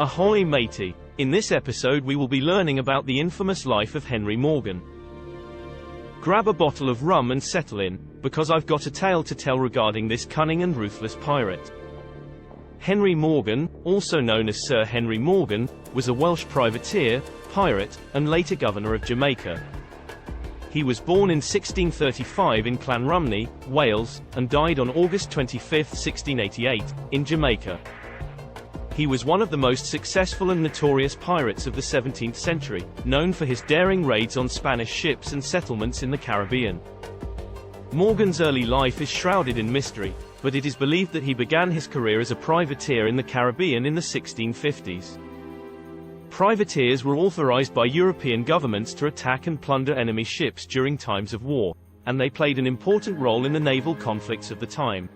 Ahoy matey! In this episode we will be learning about the infamous life of Henry Morgan. Grab a bottle of rum and settle in, because I've got a tale to tell regarding this cunning and ruthless pirate. Henry Morgan, also known as Sir Henry Morgan, was a Welsh privateer, pirate, and later governor of Jamaica. He was born in 1635 in Llanrumney, Wales, and died on August 25, 1688, in Jamaica. He was one of the most successful and notorious pirates of the 17th century, known for his daring raids on Spanish ships and settlements in the Caribbean. Morgan's early life is shrouded in mystery, but it is believed that he began his career as a privateer in the Caribbean in the 1650s. Privateers were authorized by European governments to attack and plunder enemy ships during times of war, and they played an important role in the naval conflicts of the time.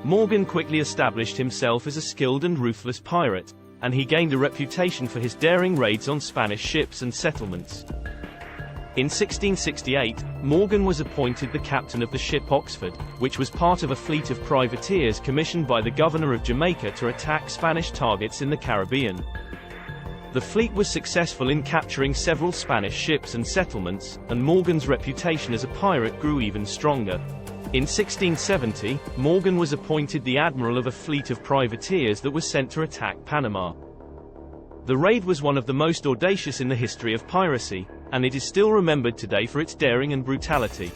Morgan quickly established himself as a skilled and ruthless pirate, and he gained a reputation for his daring raids on Spanish ships and settlements. In 1668, Morgan was appointed the captain of the ship Oxford, which was part of a fleet of privateers commissioned by the governor of Jamaica to attack Spanish targets in the Caribbean. The fleet was successful in capturing several Spanish ships and settlements, and Morgan's reputation as a pirate grew even stronger. In 1670, Morgan was appointed the admiral of a fleet of privateers that was sent to attack Panama. The raid was one of the most audacious in the history of piracy, and it is still remembered today for its daring and brutality.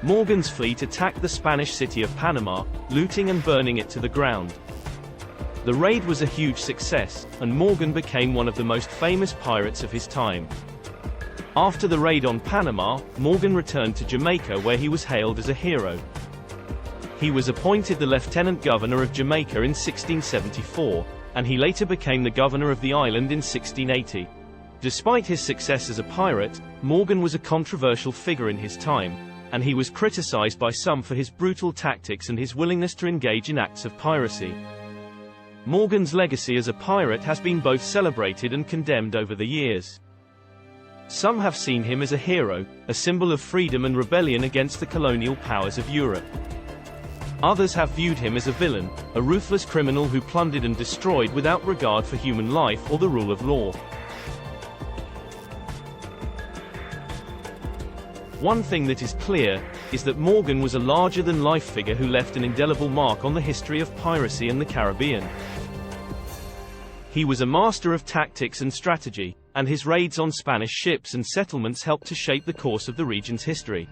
Morgan's fleet attacked the Spanish city of Panama, looting and burning it to the ground. The raid was a huge success, and Morgan became one of the most famous pirates of his time. After the raid on Panama, Morgan returned to Jamaica where he was hailed as a hero. He was appointed the lieutenant governor of Jamaica in 1674, and he later became the governor of the island in 1680. Despite his success as a pirate, Morgan was a controversial figure in his time, and he was criticized by some for his brutal tactics and his willingness to engage in acts of piracy. Morgan's legacy as a pirate has been both celebrated and condemned over the years. Some have seen him as a hero, a symbol of freedom and rebellion against the colonial powers of Europe. Others have viewed him as a villain, a ruthless criminal who plundered and destroyed without regard for human life or the rule of law. One thing that is clear is that Morgan was a larger-than-life figure who left an indelible mark on the history of piracy in the Caribbean. He was a master of tactics and strategy, and his raids on Spanish ships and settlements helped to shape the course of the region's history.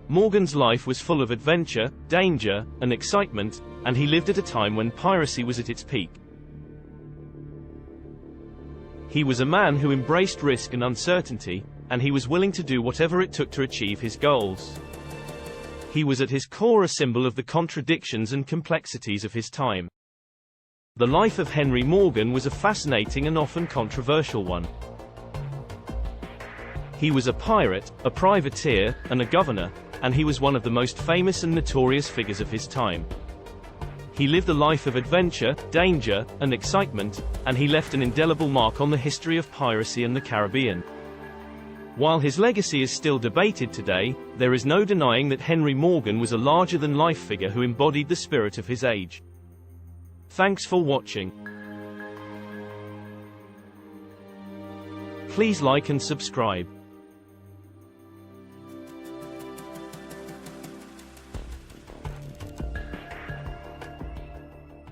Morgan's life was full of adventure, danger, and excitement, and he lived at a time when piracy was at its peak. He was a man who embraced risk and uncertainty, and he was willing to do whatever it took to achieve his goals. He was at his core a symbol of the contradictions and complexities of his time. The life of Henry Morgan was a fascinating and often controversial one. He was a pirate, a privateer, and a governor, and he was one of the most famous and notorious figures of his time. He lived a life of adventure, danger, and excitement, and he left an indelible mark on the history of piracy in the Caribbean. While his legacy is still debated today, there is no denying that Henry Morgan was a larger-than-life figure who embodied the spirit of his age. Thanks for watching. Please like and subscribe.